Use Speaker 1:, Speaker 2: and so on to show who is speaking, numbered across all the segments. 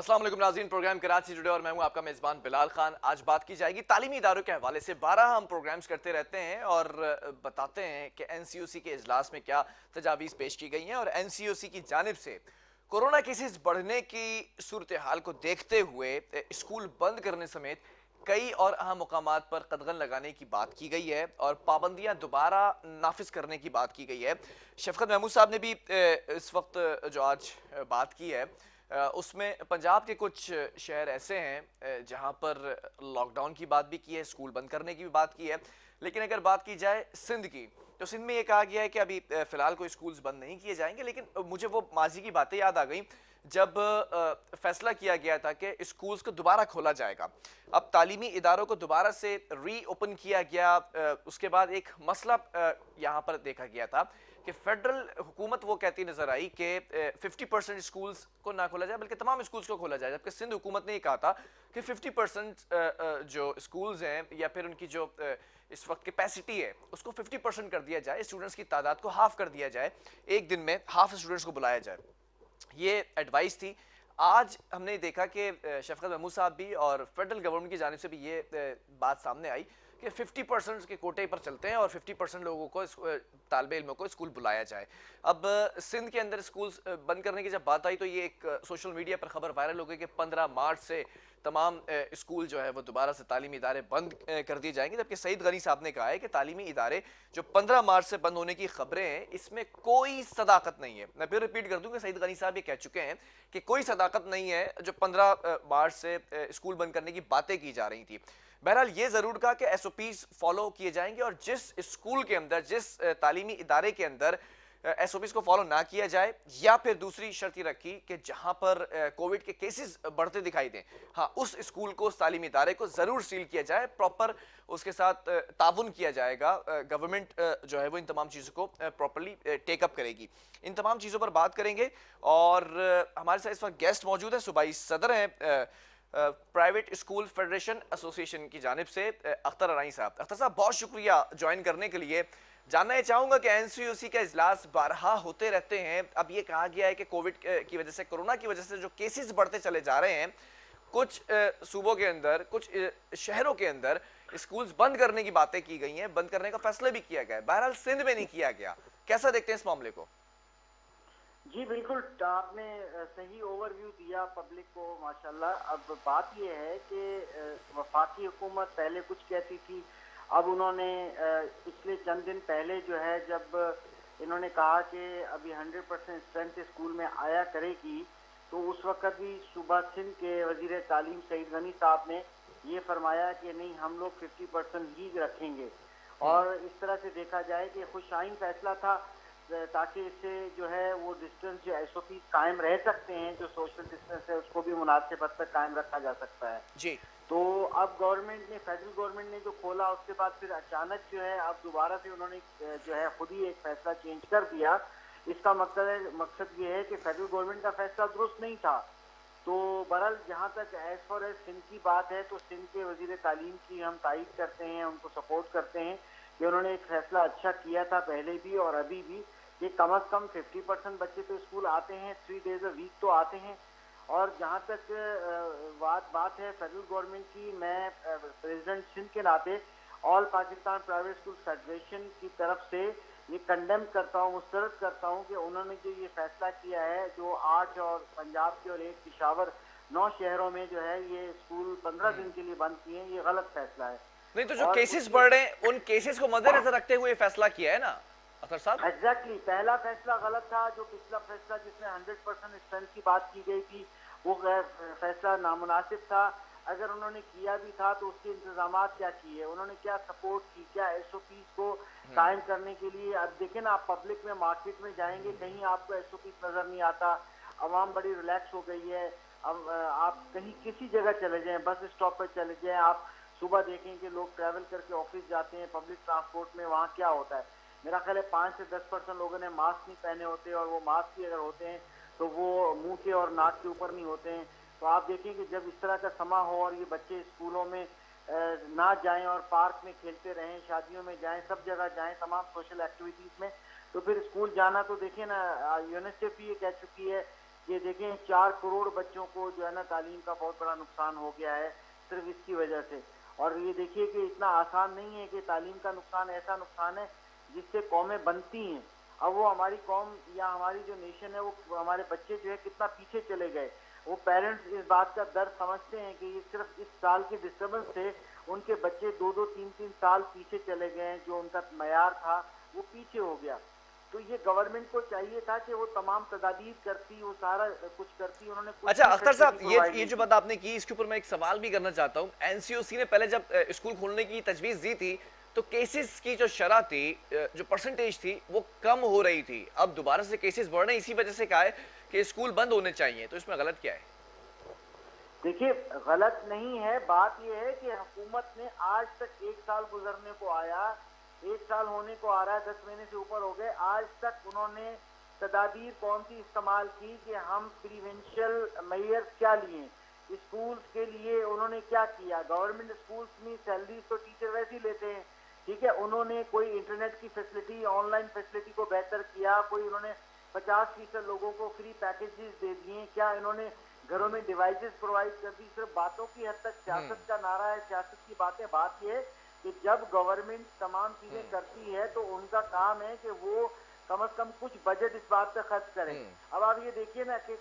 Speaker 1: अस्सलाम वालेकुम नाज़रीन, प्रोग्राम कराची टुडे और मैं हूं आपका मेज़बान बिलाल खान। आज बात की जाएगी तालीमी इदारों के हवाले से। 12 हम प्रोग्राम्स करते रहते हैं और बताते हैं कि एनसीओसी के इजलास में क्या तजावीज़ पेश की गई हैं और एनसीओसी की जानिब से कोरोना केसेस बढ़ने की सूरत हाल को देखते हुए स्कूल बंद करने समेत कई और अहम मुकामात पर कदगन लगाने की बात की गई है और पाबंदियां दोबारा नाफिज करने की बात की गई है। शफकत महमूद साहब ने भी इस वक्त जो आज बात की है उसमें पंजाब के कुछ शहर ऐसे हैं जहां पर लॉकडाउन की बात भी की है, स्कूल बंद करने की भी बात की है। लेकिन अगर बात की जाए सिंध की, तो सिंध में ये कहा गया है कि अभी फिलहाल कोई स्कूल्स बंद नहीं किए जाएंगे। लेकिन मुझे वो माजी की बातें याद आ गई जब फैसला किया गया था कि स्कूल्स को दोबारा खोला जाएगा। अब तालीमी इदारों को दोबारा से री ओपन किया गया। उसके बाद एक मसला यहाँ पर देखा गया था कि फेडरल हुकूमत वो कहती नजर आई कि 50% स्कूल्स को ना खोला जाए बल्कि तमाम स्कूल्स को खोला जाए, जबकि सिंध हुकूमत ने ये कहा था कि 50% जो स्कूल्स हैं या फिर उनकी जो इस वक्त कैपेसिटी है उसको 50% कर दिया जाए, स्टूडेंट्स की तादाद को हाफ कर दिया जाए, एक दिन में हाफ स्टूडेंट्स को बुलाया जाए। ये एडवाइस थी। आज हमने देखा कि शफकत महमूद साहब भी और फेडरल गवर्नमेंट की जानिब से भी ये बात सामने आई कि 50% के कोटे पर चलते हैं और 50% लोगों को तालिब इल्मों को स्कूल बुलाया जाए। अब सिंध के अंदर स्कूल बंद करने की जब बात आई तो ये एक सोशल मीडिया पर खबर वायरल हो गई कि 15 मार्च से तमाम स्कूल जो है वो दोबारा से तालीमी इदारे बंद कर दिए जाएंगे, जबकि सईद गनी साहब ने कहा है कि तालीमी इदारे जो 15 मार्च से बंद होने की खबरें हैं इसमें कोई सदाकत नहीं है। मैं फिर रिपीट कर दूं कि सईद गनी साहब ये कह चुके हैं कि कोई सदाकत नहीं है जो 15 मार्च से स्कूल बंद करने की बातें की जा रही थी। बहरहाल ये जरूर कहा कि एसओपीज फॉलो किए जाएंगे और जिस स्कूल के अंदर, जिस तालीमी इदारे के अंदर एसओपीज को फॉलो ना किया जाए, या फिर दूसरी शर्त ये रखी कि जहां पर कोविड के केसेस बढ़ते दिखाई दें, हाँ उस स्कूल को, उस तालीमी इदारे को जरूर सील किया जाए, प्रॉपर उसके साथ ताउन किया जाएगा। गवर्नमेंट जो है वो इन तमाम चीज़ों को प्रॉपरली टेकअप करेगी। इन तमाम चीज़ों पर बात करेंगे और हमारे साथ इस वक्त गेस्ट मौजूद है, सूबाई सदर हैं प्राइवेट स्कूल फेडरेशन एसोसिएशन की जानिब से अख्तर अराई साहब। अख्तर साहब बहुत शुक्रिया ज्वाइन करने के लिए। जानना ये चाहूंगा कि एनसीयूसी का इजलास बारहा होते रहते हैं, अब ये कहा गया है कि कोविड की वजह से, कोरोना की वजह से जो केसेस बढ़ते चले जा रहे हैं, कुछ सूबों के अंदर, कुछ शहरों के अंदर स्कूल्स बंद करने की बातें की गई हैं, बंद करने का फैसला भी किया गया है, बहरहाल सिंध में नहीं किया गया। कैसा देखते हैं इस मामले को?
Speaker 2: जी बिल्कुल, आपने सही ओवरव्यू दिया पब्लिक को, माशाल्लाह। अब बात यह है कि वफाकी हुकूमत पहले कुछ कहती थी, अब उन्होंने पिछले चंद दिन पहले जो है, जब इन्होंने कहा कि अभी 100% स्ट्रेंथ स्कूल में आया करेगी, तो उस वक्त भी सूबा सिंध के वजीर तालीम सईद गनी साहब ने ये फरमाया कि नहीं, हम लोग 50% ही रखेंगे। और इस तरह से देखा जाए कि खुशाइन फैसला था, ताकि इससे जो है वो डिस्टेंस, जो एसओपी कायम रह सकते हैं, जो सोशल डिस्टेंस है उसको भी मुनासिब हद तक कायम रखा जा सकता है।
Speaker 1: जी।
Speaker 2: तो अब गवर्नमेंट ने, फेडरल गवर्नमेंट ने जो खोला, उसके बाद फिर अचानक जो है अब दोबारा से उन्होंने जो है खुद ही एक फैसला चेंज कर दिया। इसका मकसद ये है कि फेडरल गवर्नमेंट का फैसला दुरुस्त नहीं था। तो बहरहाल जहाँ तक एज फॉर एज सिंध की बात है, तो सिंध के वजीर तालीम की हम तारीफ करते हैं, उनको सपोर्ट करते हैं कि उन्होंने एक फैसला अच्छा किया था पहले भी और अभी भी, कि कम अज कम 50% बच्चे तो स्कूल आते हैं, 3 डेज अ वीक तो आते हैं। और जहाँ तक बात है फेडरल गवर्नमेंट की, मैं प्रेसिडेंट सिंध के नाते all Pakistan private school federation की तरफ से ये कंडेम करता हूँ, मुस्तरद करता हूँ कि उन्होंने जो ये फैसला किया है, जो 8 और पंजाब के और 1 पिशावर, 9 शहरों में जो है ये स्कूल 15 दिन के लिए बंद किए हैं, ये गलत फैसला है।
Speaker 1: नहीं तो जो
Speaker 2: और
Speaker 1: केसेस
Speaker 2: उसके
Speaker 1: बढ़ रहे हैं उन केसेस को मद्देनजर रखते हुए फैसला किया है ना अख्तर साहब?
Speaker 2: एग्जैक्टली, पहला फैसला गलत था। जो पिछला फैसला जिसमें 100% स्ट्रेंथ की बात की गई थी, वो फैसला नामुनासिब था। अगर उन्होंने किया भी था तो उसके इंतजाम क्या किए, उन्होंने क्या सपोर्ट की, क्या एसओपीज को कायम करने के लिए। अब देखें ना, आप पब्लिक में, मार्केट में जाएंगे, कहीं आपको एसओपीज नजर नहीं आता। आवाम बड़ी रिलैक्स हो गई है। अब आप कहीं किसी जगह चले जाएं, बस स्टॉप पर चले जाएं, आप सुबह देखें कि लोग ट्रैवल करके ऑफिस जाते हैं पब्लिक ट्रांसपोर्ट में, वहाँ क्या होता है। मेरा ख्याल है 5 से 10% लोगों ने मास्क नहीं पहने होते, और वो मास्क भी अगर होते हैं तो वो मुंह के और नाक के ऊपर नहीं होते हैं। तो आप देखें कि जब इस तरह का समा हो और ये बच्चे स्कूलों में ना जाएं और पार्क में खेलते रहें, शादियों में जाएं, सब जगह जाएं, तमाम सोशल एक्टिविटीज में, तो फिर स्कूल जाना, तो देखिए ना, यूनिसेफ भी ये कह चुकी है ये देखें 4 करोड़ बच्चों को जो है ना तालीम का बहुत बड़ा नुकसान हो गया है सिर्फ इसकी वजह से। और ये देखिए कि इतना आसान नहीं है कि तालीम का नुकसान ऐसा नुकसान है जिससे कौमें बनती हैं। अब वो हमारी कौम या हमारी जो नेशन है वो हमारे बच्चे जो है कितना पीछे चले गए। वो पेरेंट्स इस बात का दर्द समझते हैं कि ये सिर्फ इस साल के डिस्टर्बेंस से उनके बच्चे 2-2, 3-3 साल पीछे चले गए हैं। जो उनका मयार था वो पीछे हो गया। तो ये गवर्नमेंट को चाहिए था कि वो तमाम तदाबीर करती, वो सारा कुछ करती, उन्होंने कुछ
Speaker 1: अच्छा
Speaker 2: भी
Speaker 1: अख्तर साहब,
Speaker 2: फैसिलिटी
Speaker 1: ये
Speaker 2: प्रोवाइड
Speaker 1: ये
Speaker 2: नहीं
Speaker 1: जो
Speaker 2: की।
Speaker 1: बात आपने की इसके ऊपर मैं एक सवाल भी करना चाहता हूँ। एनसीओसी ने पहले जब स्कूल खोलने की तजवीज दी थी तो केसेस की जो शरह थी, जो परसेंटेज थी, वो कम हो रही थी। अब दोबारा से केसेस बढ़ रहे हैं, इसी वजह से कहा है कि स्कूल बंद होने चाहिए। तो इसमें गलत क्या है?
Speaker 2: देखिए गलत नहीं है, बात यह है कि हुकूमत ने आज तक 1 साल गुजरने को आया, 1 साल होने को आ रहा है, 10 महीने से ऊपर हो गए, आज तक उन्होंने तदाबीर कौन सी इस्तेमाल की कि हम प्रिवेंशियल मेजर्स क्या लिए, स्कूल्स के लिए उन्होंने क्या किया। गवर्नमेंट स्कूल्स में सैलरीज तो टीचर वैसे ही लेते हैं, ठीक है। उन्होंने कोई इंटरनेट की फैसिलिटी, ऑनलाइन फैसिलिटी को बेहतर किया, कोई उन्होंने 50% लोगों को फ्री पैकेजेस दे दिए, क्या इन्होंने घरों में डिवाइसेस प्रोवाइड कर दी। सिर्फ बातों की हद तक सियासत का नारा है, सियासत की बातें। बात यह है कि जब गवर्नमेंट तमाम चीजें करती है तो उनका काम है कि वो कम से कम कुछ बजट इस बात पे खर्च करें। अब आप ये देखिए ना कि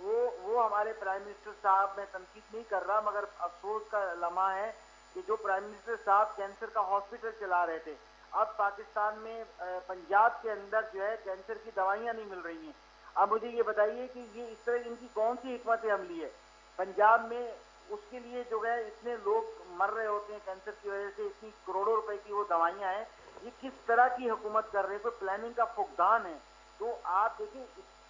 Speaker 2: वो हमारे प्राइम मिनिस्टर साहब, मैं तनकीद नहीं कर रहा मगर अफसोस का लम्हा है कि जो प्राइम मिनिस्टर साहब कैंसर का हॉस्पिटल चला रहे थे, अब पाकिस्तान में पंजाब के अंदर जो है कैंसर की दवाइयां नहीं मिल रही हैं। अब मुझे ये बताइए कि ये इस तरह इनकी कौन सी हिकमत अमली है पंजाब में, उसके लिए जो है इतने लोग मर रहे होते हैं कैंसर की वजह से, इतनी करोड़ों रुपए की वो दवाइयां हैं। ये किस तरह की हुकूमत कर रहे हैं, कोई प्लानिंग का फुकदान है। तो आप देखिए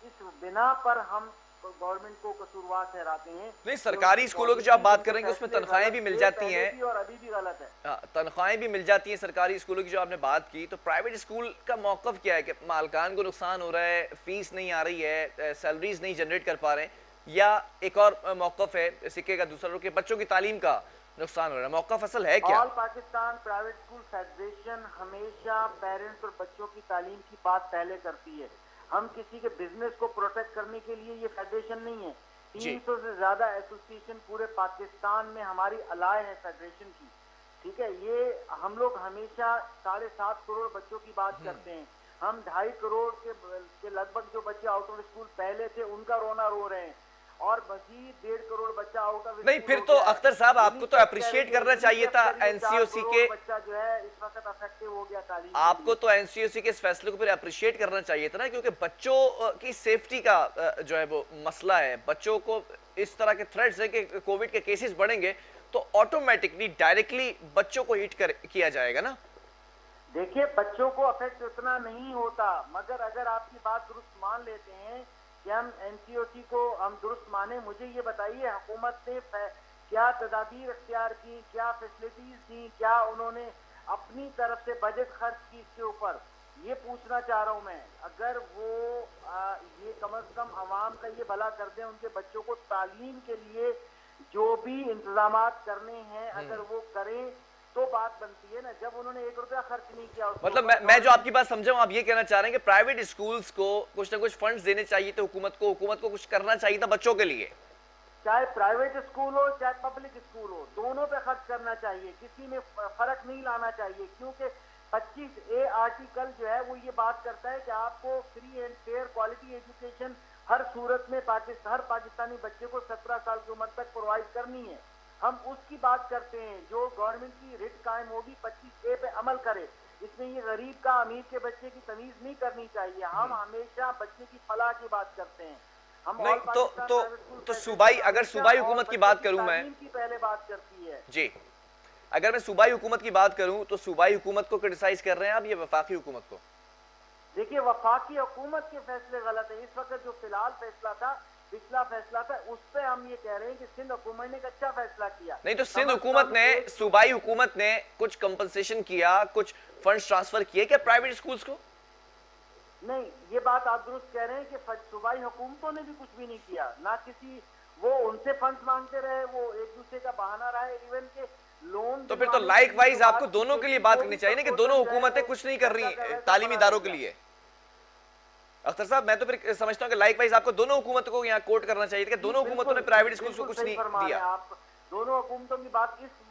Speaker 2: इस बिना पर हम गवर्नमेंट को कसूरवार ठहराते हैं।
Speaker 1: नहीं, सरकारी स्कूलों की जो आप बात करेंगे उसमें तनख्वाहें भी मिल जाती हैं,
Speaker 2: भी और अभी भी गलत है।
Speaker 1: तनख्वाहें भी मिल जाती हैं सरकारी स्कूलों की जो आपने बात की। तो प्राइवेट स्कूल का मौकफ क्या है कि मालकान को नुकसान हो रहा है, फीस नहीं आ रही है, सैलरीज नहीं जनरेट कर पा रहे हैं, या एक और मौकफ है सिक्के का दूसरा रुख के बच्चों की तालीम का नुकसान हो रहा है? मौकफ असल है क्या?
Speaker 2: All Pakistan private school federation हमेशा पेरेंट्स और बच्चों की तालीम की बात पहले करती है। हम किसी के बिजनेस को प्रोटेक्ट करने के लिए ये फेडरेशन नहीं है। 300 से ज्यादा एसोसिएशन पूरे पाकिस्तान में हमारी अलाय है फेडरेशन की, ठीक है। ये हम लोग हमेशा 7.5 करोड़ बच्चों की बात करते हैं। हम 2.5 करोड़ के लगभग जो बच्चे आउट ऑफ स्कूल पहले थे उनका रोना रो रहे हैं, और मजीद 1.5 करोड़ बच्चा आउट ऑफ
Speaker 1: नहीं, फिर तो अख्तर साहब आपको तो अप्रिशिएट करना चाहिए था एनसीओसी के,
Speaker 2: बच्चा जो है इस वक्त अफेक्टिव हो गया तालीम।
Speaker 1: आपको तो एनसीओसी के इस फैसले को फिर अप्रिशिएट करना चाहिए था ना, क्योंकि बच्चों की सेफ्टी का जो है वो मसला है। बच्चों को इस तरह के थ्रेट्स है कि कोविड के केसेस बढ़ेंगे तो ऑटोमेटिकली डायरेक्टली बच्चों को हिट किया जाएगा ना।
Speaker 2: देखिए बच्चों को अफेक्ट उतना नहीं होता, मगर अगर आपकी बात दुरुस्त मान लेते हैं कि हम एनसीओसी को हम दुरुस्त माने, मुझे ये बताइए हुकूमत ने क्या तदाबीर अख्तियार की, क्या फैसिलिटीज दी, क्या उन्होंने अपनी तरफ से बजट खर्च की इसके ऊपर, ये पूछना चाह रहा हूं मैं। अगर वो ये कम से कम आवाम का ये भला कर दें, उनके बच्चों को तालीम के लिए जो भी इंतजाम करने हैं अगर वो करें तो बात बनती है ना। जब उन्होंने 1 रुपया खर्च नहीं किया,
Speaker 1: मतलब मैं जो आपकी बात समझा हूं, आप ये कहना चाह रहे हैं कि प्राइवेट स्कूल्स को कुछ ना कुछ फंड्स देने चाहिए थे, हुकूमत को कुछ करना चाहिए था बच्चों के लिए।
Speaker 2: चाहे प्राइवेट स्कूल हो चाहे पब्लिक स्कूल हो, दोनों पे खर्च करना चाहिए, किसी में फर्क नहीं लाना चाहिए। क्योंकि 25A आर्टिकल जो है वो ये बात करता है कि आपको free and fair quality education हर सूरत में हर पाकिस्तानी बच्चे को 17 साल की उम्र तक प्रोवाइड करनी है। हम उसकी बात करते हैं जो गवर्नमेंट की रिट कायम होगी 25A पे अमल करे। इसमें ये गरीब का अमीर के बच्चे की तमीज नहीं करनी चाहिए। हम हमेशा बच्चे की फलाह की बात करते हैं। हम
Speaker 1: नहीं तो सूबाई, अगर सूबाई हुकूमत की बात करूं मैं,
Speaker 2: की पहले बात करती है
Speaker 1: जी, अगर मैं सूबाई हुकूमत की बात करूं तो सूबाई हुकूमत को क्रिटिसाइज कर रहे हैं आप या वफाकी हुकूमत को?
Speaker 2: देखिए वफाकी हुकूमत के फैसले गलत है। इस वक्त जो फिलहाल फैसला था, पिछला फैसला था, उस पर हम ये कह रहे हैं कि सिंध हुकूमत ने एक अच्छा फैसला किया।
Speaker 1: नहीं तो सिंध हुकूमत ने, सूबाई हुकूमत ने कुछ कंपनसेशन किया, कुछ फंड्स ट्रांसफर किए क्या प्राइवेट स्कूल्स को?
Speaker 2: नहीं, ये बात आप दुरुस्त कह रहे हैं कि सूबाई हुकूमतों ने भी कुछ भी नहीं किया, ना किसी वो उनसे फंड्स मांगते रहे, वो एक दूसरे का बहाना रहा है। इवन के लोन
Speaker 1: तो फिर तो लाइक वाइज आपको दोनों के लिए बात करनी चाहिए ना कि दोनों हुकूमतें कुछ नहीं कर रही तालीमी इदारों के लिए। अख्तर साहब, मैं तो फिर समझता हूँ कि लाइक वाइज आपको दोनों हुकूमतों को यहाँ कोट करना चाहिए कि दोनों हुकूमतों ने प्राइवेट स्कूल्स को कुछ नहीं दिया।
Speaker 2: आप दोनों हुकूमतों की बात इस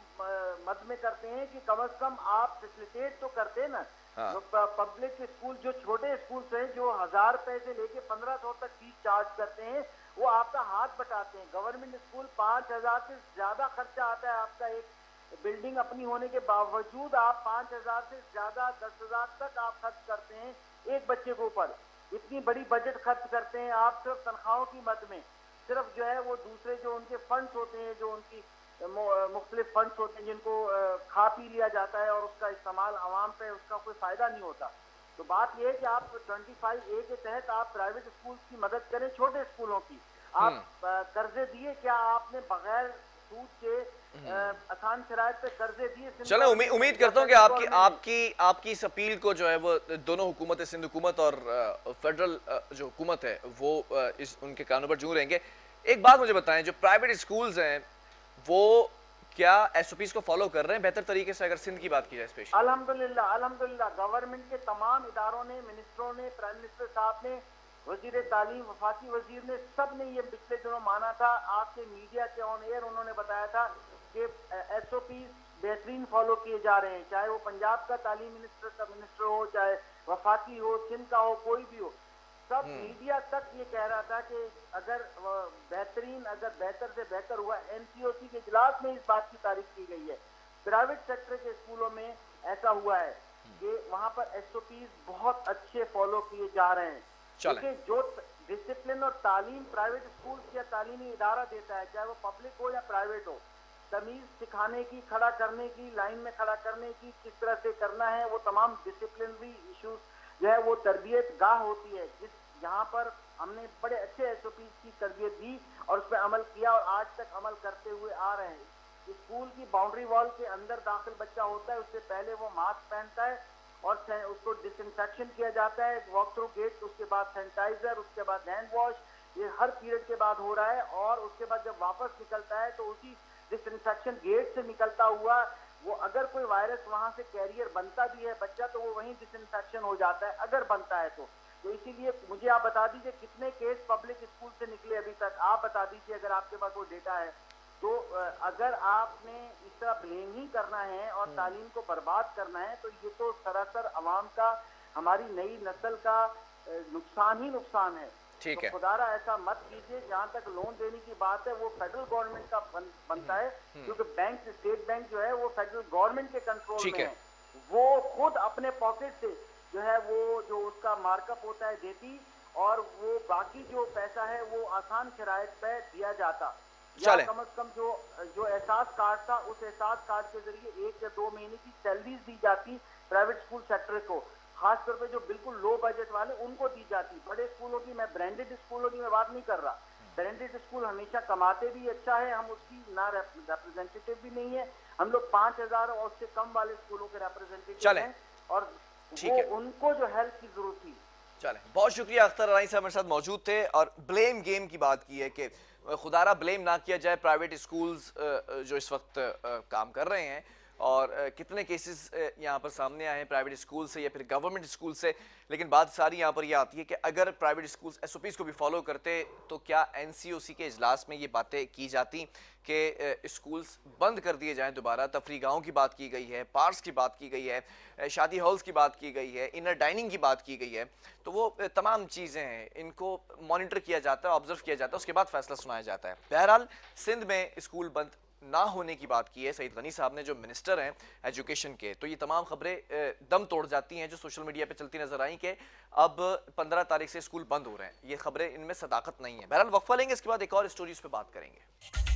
Speaker 2: मद में करते हैं कि कम से कम आप फैसिलिटेट तो करते हैं ना।
Speaker 1: हाँ।
Speaker 2: पब्लिक स्कूल जो छोटे स्कूल हैं जो 1000 रुपए से लेके 1500 तक फीस चार्ज करते हैं, वो आपका हाथ बटाते हैं। गवर्नमेंट स्कूल 5000 से ज्यादा खर्चा आता है आपका, एक बिल्डिंग अपनी होने के बावजूद आप 5000 से ज्यादा 10,000 तक आप खर्च करते हैं एक बच्चे के ऊपर। इतनी बड़ी बजट खर्च करते हैं आप सिर्फ तनख्वाहों की मद में। सिर्फ जो है वो दूसरे जो उनके फंड्स होते हैं, जो उनकी मुख्तलिफ फंड्स होते हैं जिनको खा पी लिया जाता है और उसका इस्तेमाल आवाम पे उसका कोई फायदा नहीं होता। तो बात यह है कि आप 25A के तहत आप प्राइवेट स्कूल की मदद करें, छोटे स्कूलों की। आप कर्जे दिए क्या आपने बगैर सूद के आसान शराइत पे कर्जे दिए?
Speaker 1: चलो उम्मीद करता हूँ कि आपकी इस अपील को जो है वो दोनों हुकूमत, सिंध हुकूमत और फेडरल जो हुकूमत है वो इस उनके कानों पर जूं रहेंगे। एक बात मुझे बताएं, जो प्राइवेट स्कूल्स हैं वो क्या एसओपीज को फॉलो कर रहे हैं बेहतर तरीके से, अगर सिंध की बात की जाए स्पेशली?
Speaker 2: अल्हम्दुलिल्लाह गवर्नमेंट के तमाम इदारों ने, मिनिस्टरों ने, प्राइम मिनिस्टर साहब ने, वजीर तालीम, वफाकी वजीर ने, सब ने ये पिछले दिनों माना था। आपके मीडिया के ऑन एयर उन्होंने बताया था कि एसओपीज बेहतरीन फॉलो किए जा रहे हैं, चाहे वो पंजाब का तालीम मिनिस्टर हो, चाहे वफाकी हो, सिंध का हो, कोई भी हो। सब मीडिया तक ये कह रहा था कि अगर बेहतर से बेहतर हुआ। एनसीओसी के इजलास में इस बात की तारीफ की गई है। प्राइवेट सेक्टर के स्कूलों में ऐसा हुआ है कि वहां पर एसओपीज बहुत अच्छे फॉलो किए जा रहे हैं। क्योंकि जो डिसिप्लिन और तालीम प्राइवेट स्कूल या तालीमी इदारा देता है, चाहे वो पब्लिक हो या प्राइवेट हो, तमीज सिखाने की, खड़ा करने की, लाइन में खड़ा करने की, किस तरह से करना है, वो तमाम डिसिप्लिनरी इश्यूज जो है वो तरबियत गाह होती है, जिस यहाँ पर हमने बड़े अच्छे एसओपी की तरबियत दी और उस पर अमल किया और आज तक अमल करते हुए आ रहे हैं। स्कूल की बाउंड्री वॉल के अंदर दाखिल बच्चा होता है, उससे पहले वो मास्क पहनता है और उसको डिसइंफेक्शन किया जाता है, वॉक थ्रू गेट, उसके बाद सैनिटाइजर, उसके बाद हैंड वॉश, ये हर पीरियड के बाद हो रहा है। और उसके बाद जब वापस निकलता है तो उसी डिसइंफेक्शन गेट से निकलता हुआ वो अगर कोई वायरस वहां से कैरियर बनता भी है बच्चा, तो वो वहीं डिसइंफेक्शन हो जाता है अगर बनता है तो। इसीलिए मुझे आप बता दीजिए कितने केस पब्लिक स्कूल से निकले अभी तक, आप बता दीजिए अगर आपके पास वो डेटा है तो। अगर आपने इस तरह ब्लेम ही करना है और तालीम को बर्बाद करना है तो ये तो सरासर अवाम का, हमारी नई नस्ल का नुकसान ही नुकसान है।
Speaker 1: ठीक
Speaker 2: तो
Speaker 1: है,
Speaker 2: खुदारा ऐसा मत कीजिए। जहां तक लोन देने की बात है वो फेडरल गवर्नमेंट का बनता है, क्योंकि बैंक, स्टेट बैंक जो है वो फेडरल गवर्नमेंट के कंट्रोल में है। वो खुद अपने पॉकेट से जो है वो जो उसका मार्कअप होता है देती, और वो बाकी जो पैसा है वो आसान शराइत पे दिया जाता। या कम से कम जो एहसास कार्ड था, उस एहसास कार्ड के जरिए 1 या 2 महीने की सैलरीज दी जाती प्राइवेट स्कूल सेक्टर को, खासतौर पे जो बिल्कुल लो बजट वाले उनको दी जाती। बड़े स्कूलों की, मैं ब्रांडेड स्कूलों की मैं बात नहीं कर रहा। ब्रांडेड स्कूल हमेशा कमाते भी अच्छा है, हम उसकी ना रिप्रेजेंटेटिव भी नहीं है। हम लोग 5000 और उससे कम वाले स्कूलों के रिप्रेजेंटेटिव हैं और वो उनको जो हेल्प की जरूरत थी।
Speaker 1: चले, बहुत शुक्रिया। अख्तर अरानी साहब मेरे साथ मौजूद थे और ब्लेम गेम की बात की है कि खुदारा ब्लेम ना किया जाए प्राइवेट स्कूल्स जो इस वक्त काम कर रहे हैं, और कितने केसेस यहाँ पर सामने आए हैं प्राइवेट स्कूल से या फिर गवर्नमेंट स्कूल से। लेकिन बात सारी यहाँ पर यह आती है कि अगर प्राइवेट स्कूल्स एसओपीज को भी फॉलो करते तो क्या एनसीओसी के इजलास में ये बातें की जाती कि स्कूल्स बंद कर दिए जाएं दोबारा। तफरीगाहों की बात की गई है, पार्क्स की बात की गई है, शादी हॉल्स की बात की गई है, इनर डाइनिंग की बात की गई है। तो वो तमाम चीज़ें हैं, इनको मॉनिटर किया जाता है, ऑब्जर्व किया जाता है, उसके बाद फैसला सुनाया जाता है। बहरहाल सिंध में स्कूल बंद ना होने की बात की है सईद गनी साहब ने, जो मिनिस्टर हैं एजुकेशन के। तो ये तमाम खबरें दम तोड़ जाती हैं जो सोशल मीडिया पे चलती नजर आई कि अब 15 तारीख से स्कूल बंद हो रहे हैं। ये खबरें, इनमें सदाकत नहीं है। बहरहाल वक्फा लेंगे, इसके बाद एक और स्टोरी उस पर बात करेंगे।